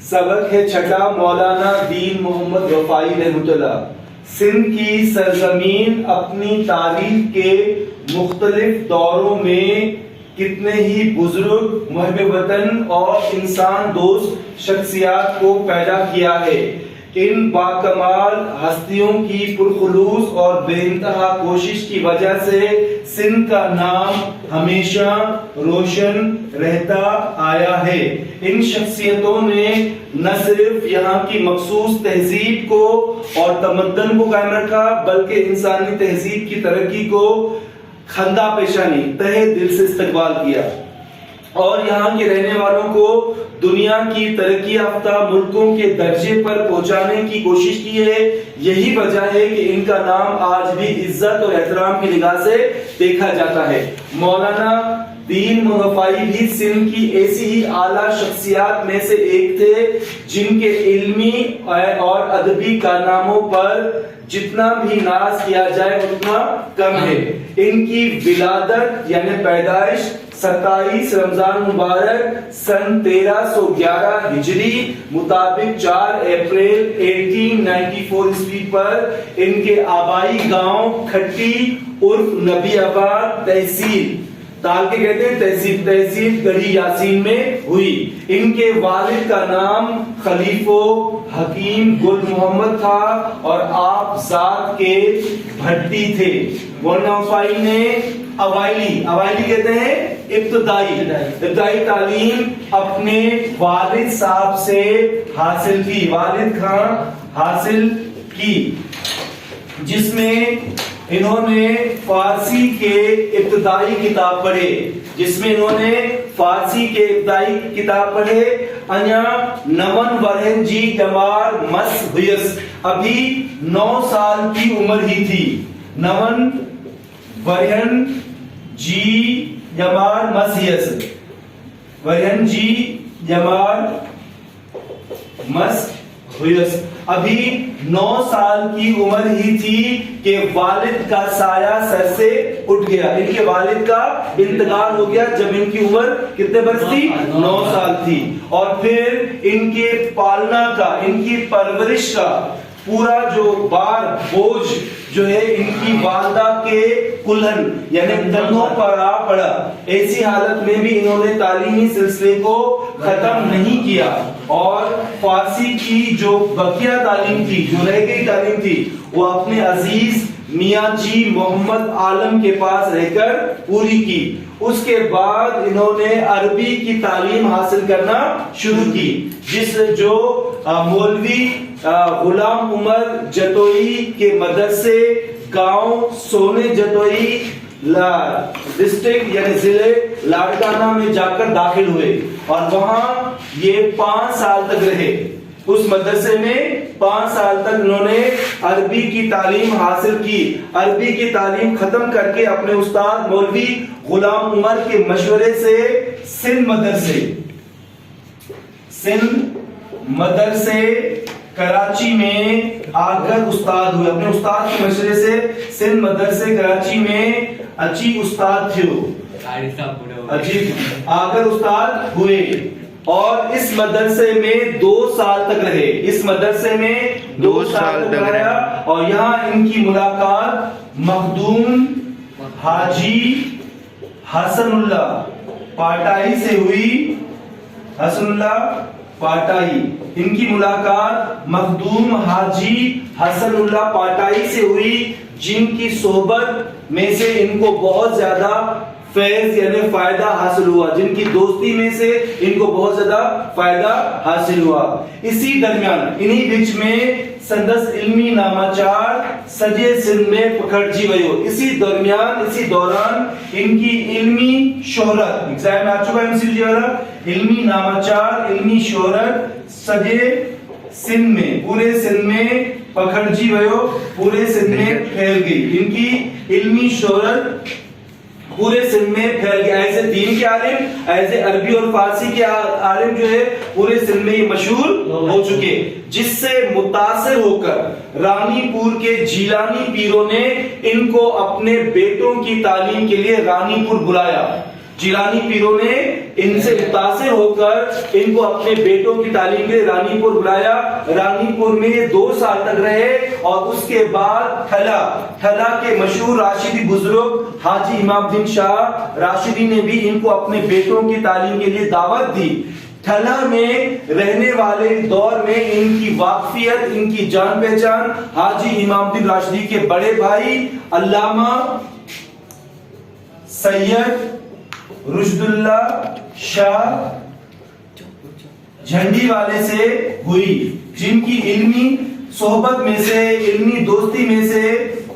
سبق ہے چھٹا، مولانا دین محمد وفائی رحمۃ اللہ۔ سندھ کی سرزمین اپنی تاریخ کے مختلف دوروں میں کتنے ہی بزرگ، محب وطن اور انسان دوست شخصیات کو پیدا کیا ہے۔ ان باکمال ہستیوں کی پرخلوص اور بے انتہا کوشش کی وجہ سے سندھ کا نام ہمیشہ روشن رہتا آیا ہے۔ ان شخصیتوں نے نہ صرف یہاں کی مخصوص تہذیب کو اور تمدن کو قائم رکھا، بلکہ انسانی تہذیب کی ترقی کو خندہ پیشانی تہہ دل سے استقبال کیا اور یہاں کے رہنے والوں کو دنیا کی ترقی یافتہ ملکوں کے درجے پر پہنچانے کی کوشش کی ہے۔ یہی وجہ ہے کہ ان کا نام آج بھی عزت اور احترام کی نگاہ سے دیکھا جاتا ہے۔ مولانا دین وفائی بھی سندھ کی ایسی ہی اعلیٰ شخصیات میں سے ایک تھے جن کے علمی اور ادبی کارناموں پر جتنا بھی ناز کیا جائے اتنا کم ہے۔ ان کی ولادت یعنی پیدائش 27 رمضان مبارک سن 1311 ہجری مطابق 4 اپریل 1894 عیسوی پر ان کے آبائی گاؤں کھٹی عرف نبی آباد تحصیل تال کے کہتے ہیں تحصیل گڑھی یاسین میں ہوئی۔ ان کے والد کا نام خلیفہ حکیم گل محمد تھا اور آپ ذات کے بھٹی تھے۔ مولانا وفائی نے اوائلی کہتے ہیں ابتدائی تعلیم اپنے والد صاحب سے حاصل کی، والد خان حاصل کی، جس میں انہوں نے فارسی کے ابتدائی کتاب پڑھے انیا نون ورہن جی جمار مس ہویس، ابھی 9 سال کی عمر ہی تھی۔ نون ورہن جی جمار مسیس، ورہن جی جمار مس ہویس، ابھی 9 سال کی عمر ہی تھی کہ والد کا سایہ سر سے اٹھ گیا۔ ان کے والد کا انتقال ہو گیا جب ان کی عمر کتنے برس تھی؟ 9 سال تھی۔ اور پھر ان کے پالنا کا، ان کی پرورش کا پورا جو بار بوجھ جو ہے ان کی والدہ کے کلہن یعنی کندھوں پر آ پڑا۔ ایسی حالت میں بھی انہوں نے تعلیمی سلسلے کو ختم نہیں کیا اور فارسی کی جو بقیہ تعلیم تھی، جو رہ گئی تعلیم تھی، وہ اپنے عزیز میاں جی محمد عالم کے پاس رہ کر پوری کی۔ اس کے بعد انہوں نے عربی کی تعلیم حاصل کرنا شروع کی، جو مولوی غلام عمر جتوئی کے مدرسے گاؤں سونے جتوئی ڈسٹرکٹ یعنی ضلع لاڑکانہ میں جا کر داخل ہوئے اور وہاں یہ 5 سال تک رہے۔ اس مدرسے میں 5 سال تک انہوں نے عربی کی تعلیم حاصل کی۔ عربی کی تعلیم ختم کر کے اپنے استاد مولوی غلام عمر کے مشورے سے سندھ مدرسے کراچی میں آ کر استاد ہوئے۔ اپنے استاد کے مشورے سے سندھ مدرسے کراچی میں اچھی استاد تھے، آ کر استاد ہوئے اور اس مدرسے میں 2 سال تک رہے۔ اس مدرسے میں 2 سال تک رہا اور یہاں ان کی ملاقات مخدوم حاجی حسن اللہ پاٹائی سے ہوئی۔ حسن اللہ پاٹائی، ان کی ملاقات مخدوم حاجی حسن اللہ پاٹائی سے ہوئی، جن کی صحبت میں سے ان کو بہت زیادہ فیض یعنی فائدہ حاصل ہوا، جن کی دوستی میں سے ان کو بہت زیادہ فائدہ حاصل ہوا۔ اسی درمیان انہی بیچ میں سندس علمی ناماچار سجے سندھ میں پکڑ جی ویو۔ اسی دوران ان کی علمی شہرت ایگزام میں آ چکا ہے، علمی ناماچار علمی شہرت سجے سندھ میں پورے سندھ میں پکڑ جی ویو، پورے سندھ میں پھیل گئی۔ ان کی علمی شہرت پورے سندھ میں پھیل گیا۔ ایسے دین کے عالم، ایسے عربی اور فارسی کے عالم جو ہے پورے سندھ میں یہ مشہور ہو چکے، جس سے متاثر ہو کر رانی پور کے جیلانی پیروں نے ان کو اپنے بیٹوں کی تعلیم کے لیے رانی پور بلایا جیلانی پیروں نے ان سے متاثر ہو کر ان کو اپنے بیٹوں کی تعلیم کے لیے رانی پور بلایا. رانی پور میں 2 سال تک رہے اور اس کے بعد تھلا کے مشہور راشدی بزرگ حاجی امام الدین شاہ راشدی نے بھی ان کو اپنے بیٹوں کی تعلیم کے لیے دعوت دی. تھلا میں رہنے والے دور میں ان کی واقفیت، ان کی جان پہچان حاجی امام الدین راشدی کے بڑے بھائی علامہ سید رشد اللہ شاہ جھنڈی والے سے ہوئی، جن کی علمی صحبت میں سے، علمی دوستی میں سے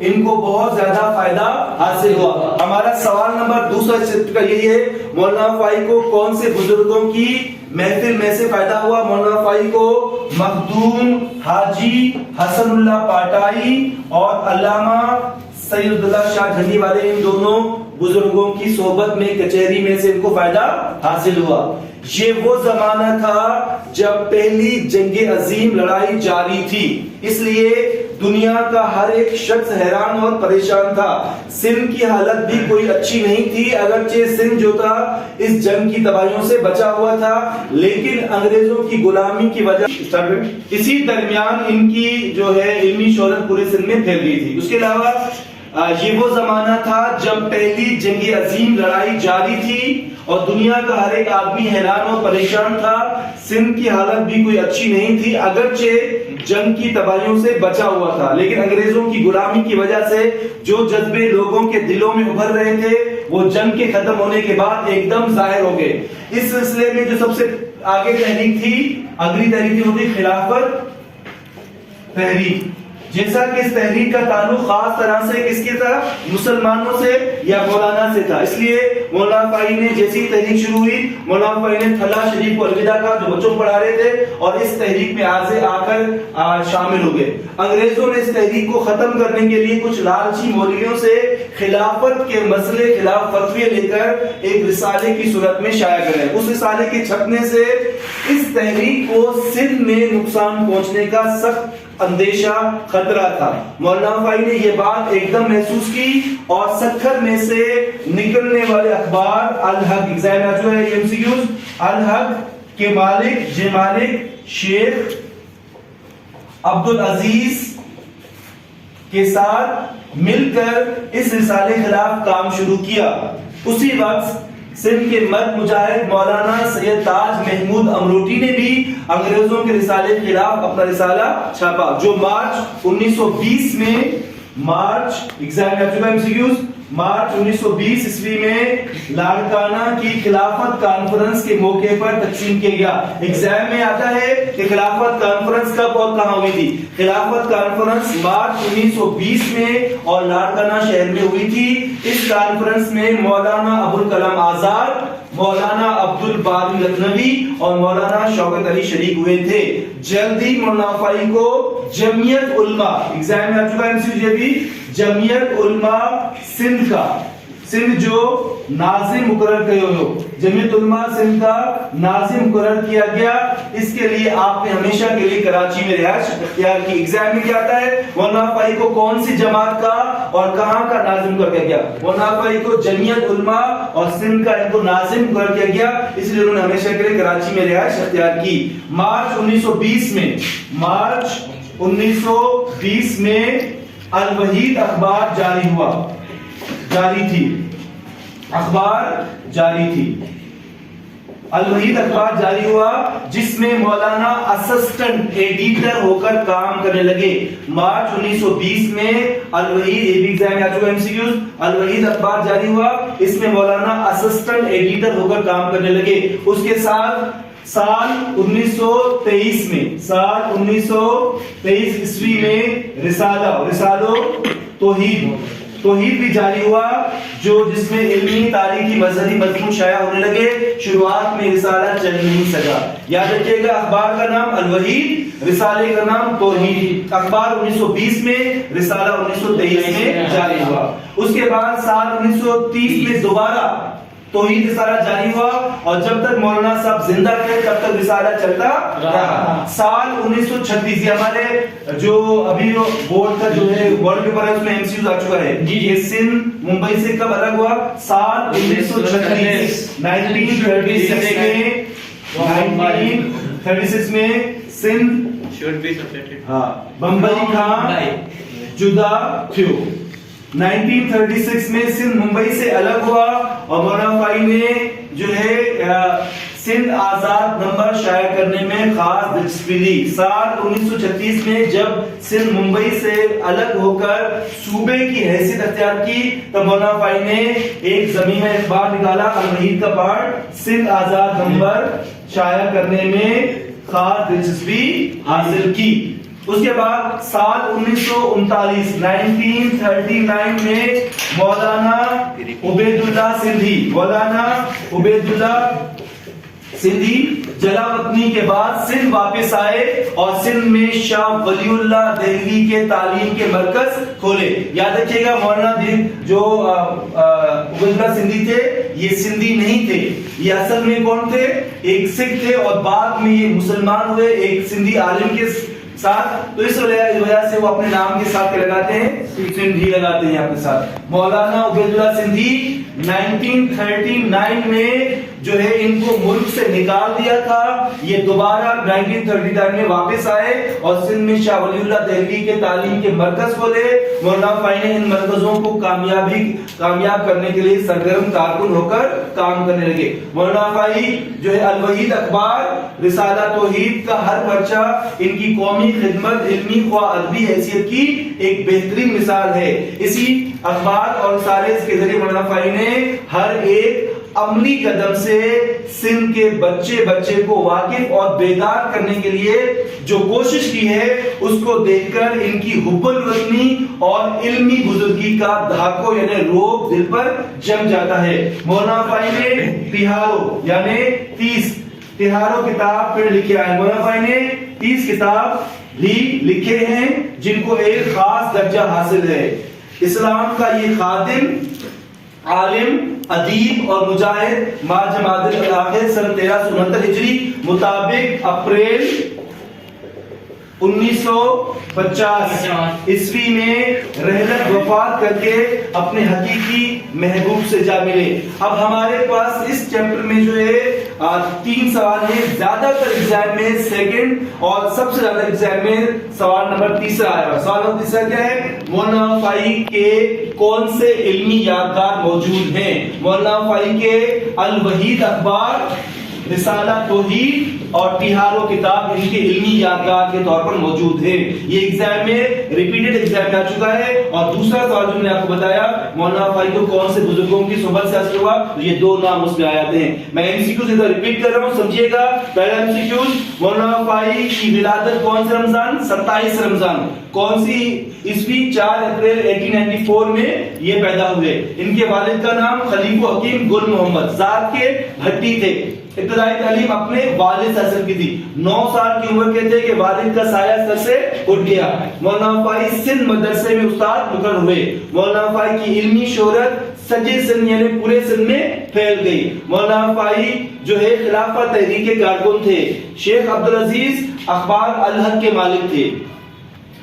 ان کو بہت زیادہ فائدہ حاصل ہوا. ہمارا سوال نمبر 2 کا یہی ہے، مولانا فائی کو کون سے بزرگوں کی محفل میں سے فائدہ ہوا؟ مولانا فائی کو مخدوم حاجی حسن اللہ پاٹائی اور علامہ سید اللہ شاہ جھنڈی والے، ان دونوں بزرگوں کی صحبت میں کچہری میں سے ان کو فائدہ حاصل ہوا. یہ وہ زمانہ تھا جب پہلی جنگ عظیم لڑائی جاری تھی، اس لیے دنیا کا ہر ایک شخص حیران اور پریشان تھا. سندھ کی حالت بھی کوئی اچھی نہیں تھی، اگرچہ سندھ جو تھا اس جنگ کی تباہیوں سے بچا ہوا تھا، لیکن انگریزوں کی غلامی کی وجہ اسی درمیان ان کی جو ہے علمی شہرت پورے سندھ میں پھیل گئی تھی. اس کے علاوہ یہ وہ زمانہ تھا جب پہلی جنگ عظیم لڑائی جاری تھی اور دنیا کا ہر ایک آدمی حیران اور پریشان تھا. سندھ کی حالت بھی کوئی اچھی نہیں تھی، اگرچہ جنگ کی تباہیوں سے بچا ہوا تھا، لیکن انگریزوں کی غلامی کی وجہ سے جو جذبے لوگوں کے دلوں میں ابھر رہے تھے وہ جنگ کے ختم ہونے کے بعد ایک دم ظاہر ہو گئے. اس سلسلے میں جو سب سے آگے تحریک تھی، اگلی تحریک ہوتی خلافت تحریک. جیسا کہ اس تحریک کا تعلق خاص طرح سے کس کے تھا؟ مسلمانوں سے یا مولانا سے تھا. اس لیے مولانا فائی نے جیسی تحریک شروع ہوئی، مولانا فائی نے تھلا شریف کو الوداع کہا جو بچوں کو پڑھا رہے تھے اور اس تحریک میں آ کر شامل ہو گئے. انگریزوں نے اس تحریک کو ختم کرنے کے لیے کچھ لالچی مولویوں سے خلافت کے مسئلے خلاف فتوی لے کر ایک رسالے کی صورت میں شائع کرے. اس رسالے کے چھپنے سے اس تحریک کو سندھ میں نقصان پہنچنے کا سخت اندیشہ خطرہ تھا. مولانا فائی نے یہ بات ایک دم محسوس کی اور سکھر میں سے نکلنے والے اخبار الحق الحق کے مالک شیخ عبد العزیز کے ساتھ مل کر اس رسالے خلاف کام شروع کیا. اسی وقت سندھ کے مرد مجاہد مولانا سید تاج محمود امروٹی نے بھی انگریزوں کے رسالے کے خلاف اپنا رسالہ چھاپا، جو مارچ 1920 میں مارچ 1920 عیسوی میں لاڑکانہ کی خلافت کانفرنس کے موقع پر تقسیم کیا گیا. ایگزام میں آتا ہے کہ خلافت کانفرنس کب اور کہاں ہوئی تھی. خلافت کانفرنس مارچ 1920 میں اور لاڑکانہ شہر میں ہوئی تھی. اس کانفرنس میں مولانا ابوالکلام آزاد، مولانا عبد الباری لکھنوی اور مولانا شوکت علی شریک ہوئے تھے. جلدی مولانا فائی کو جمعیت علماء، ایگزام میں آ چکا ہے بھی، جمعیت علماء سندھ کا، سندھ جو ناظم مقرر کئے ہو، جمعیت علماء سندھ کا ناظم مقرر کیا گیا. اس کے لیے آپ نے ہمیشہ کے لیے کراچی میں رہائش اختیار کی. ایگزام میں کیا آتا ہے؟ مولانا فائی کو کون سی جماعت کا اور کہاں کا ناظم کر دیا گیا؟ مولانا فائی کو جمعیت علماء اور سندھ کا ان کو ناظم مقرر کیا گیا، اس لیے انہوں نے ہمیشہ کے لیے کراچی میں رہائش اختیار کی. مارچ 1920 میں الوحید اخبار جاری تھی. الوحید اخبار جاری ہوا جس میں مولانا اسسٹنٹ ایڈیٹر ہو کر کام کرنے لگے. مارچ 1920 میں الوحید اخبار جاری ہوا، اس میں مولانا اسسٹنٹ ایڈیٹر ہو کر کام کرنے لگے. اس کے ساتھ سال 1923 عیسوی میں رسالو توحید بھی جاری ہوا، جس میں علمی تاریخی مذہبی مضمون شائع ہونے لگے. شروعات میں رسالہ چل نہیں سکا. یاد رکھیے گا، اخبار کا نام الوحید، رسالے کا نام توحید. اخبار 1920 میں، رسالہ 1923 میں جاری ہوا. اس کے بعد سال 1930 میں دوبارہ توحید رسالہ جاری ہوا اور جب تک مولانا صاحب زندہ تھے تب تک رسالہ چلتا رہا. سال 1936 یہ ہمارے جو ابھی بورڈ کا جو ہے ورڈ پیپر ہے اس میں MCQs آ چکا ہے. یہ سندھ ممبئی سے کب الگ ہوا؟ سال 1936 1936 میں سندھ بمبئی کا جدا تھو. 1936 میں سندھ ممبئی سے الگ ہوا اور مولانا فائی نے جو ہے سندھ آزاد نمبر شائع کرنے میں خاص دلچسپی لی. سال 1936 میں جب سندھ ممبئی سے الگ ہو کر صوبے کی حیثیت اختیار کی تب مولانا فائی نے ایک ضمیمہ اخبار نکالا الوحید کا پارٹ سندھ آزاد نمبر شائع کرنے میں خاص دلچسپی حاصل کی. اس کے بعد سال 1939 میں مولانا عبید اللہ سندھی جلا وطنی کے بعد سندھ واپس آئے اور سندھ میں شاہ ولی اللہ دہلوی کے تعلیم کے مرکز کھولے. یاد رکھیے گا مولانا دین جو عبید اللہ سندھی تھے یہ سندھی نہیں تھے, یہ اصل میں کون تھے؟ ایک سکھ تھے اور بعد میں یہ مسلمان ہوئے ایک سندھی عالم کے ساتھ. تو اس وجہ سے وہ اپنے نام کے ساتھ لگاتے ہیں سندھی لگاتے ہیں اپنے ساتھ. مولانا عبید اللہ سندھی 1939 میں جو ہے ان کو ملک سے نکال دیا تھا. یہ دوبارہ 1939 میں واپس آئے اور سندھ میں شاہ ولی اللہ دہلوی کے تعلیم کے مرکز کھولے. مولانا فائی نے ان مرکزوں کو کامیاب کرنے کے لیے سرگرم کارکن ہو کر کام کرنے لگے. مولانا فائی جو ہے الوحید اخبار رسالہ توحید کا ہر پرچہ ان کی قومی خدمت علمی و ادبی حیثیت کی ایک بہترین مثال ہے. اسی اخبار اور رسالے کے ذریعے مولانا فائی نے ہر ایک عملی قدم سے سندھ کے بچے کو واقف اور بیدار کرنے کے لیے جو کوشش کی ہے اس کو دیکھ کر ان کی حب الوطنی اور علمی بزرگی کا دھاکو یعنی روب دل پر جم جاتا ہے. مولانا فائی نے تہارو یعنی 30 تہارو کتاب پھر لکھے ہیں. مولانا فائی نے 30 کتاب بھی لکھے ہیں جن کو ایک خاص درجہ حاصل ہے. اسلام کا یہ خادم عالم ادیب اور مجاہد ماہ جمادی الاخر سن 1369 ہجری مطابق اپریل 1950 عیسوی میں رحلت وفات کر کے اپنے حقیقی محبوب سے جا ملے. اب ہمارے پاس اس چیپٹر میں جو ہے 3 سوال ہیں. زیادہ تر ایگزام میں سیکنڈ اور سب سے زیادہ ایگزام میں سوال نمبر 3 آیا ہے. سوال نمبر 3 کیا ہے؟ مولانا فائی کے کون سے علمی یادگار موجود ہیں؟ مولانا فائی کے الوحید اخبار رسالہ توحید اور تہارو کتاب ان کے علمی یادگار کے طور پر موجود ہے. یہ ایگزام میں ریپیٹڈ ایگزام میں آ چکا ہے. اور دوسرا سوال جو میں نے آپ کو بتایا مولانا فائی کو کون سے بزرگوں کی صحبت سے حاصل ہوا, یہ 2 نام اس میں آ جاتے ہیں. میں MCQ سے ریپیٹ کر رہا ہوں, سمجھیے گا. پہلا MCQ مولانا فائی کی ولادت کون سے رمضان؟ 27 رمضان. کون سی عیسوی؟ 4 اپریل 1894 میں یہ پیدا ہوئے. ان کے والد کا نام خلیفہ حکیم گل محمد ذات کے بھٹی تھے. ابتدائی تعلیم اپنے والد سے حاصل کی تھی. 9 سال کی عمر کے تھے کہ والد کا سایہ سر سے اٹھ گیا. مولانا فائی سندھ مدرسے میں استاد مقرر ہوئے. مولانا فائی کی علمی شہرت سجے سندھ یعنی پورے سندھ میں پھیل گئی. مولانا فائی جو ہے خلافت تحریک کے کارکن تھے. شیخ عبدالعزیز اخبار الحق کے مالک تھے.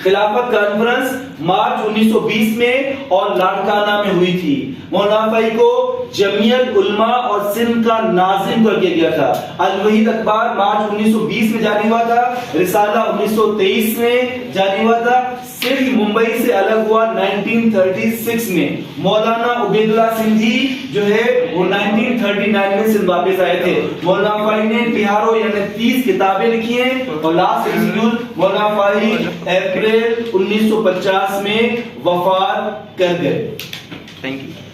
خلافت کانفرنس مارچ 1920 میں اور لاڑکانہ میں ہوئی تھی. مولانا فائی کو جمعیت علماء اور سندھ کا ناظم کر دیا گیا تھا. الوحید اخبار مارچ 1920 میں جاری ہوا تھا. رسالہ 1923 میں جاری ہوا تھا. سندھ ممبئی سے الگ ہوا 1936 میں. مولانا عبید اللہ سندھی جو ہے وہ 1939 میں سندھ واپس آئے تھے. مولانا فائی نے تہارو یعنی 30 کتابیں لکھی ہیں. اور لاسٹ ایگزیکیوٹ مولانا فائی اپریل 1950 میں وفات کر گئے. Thank you.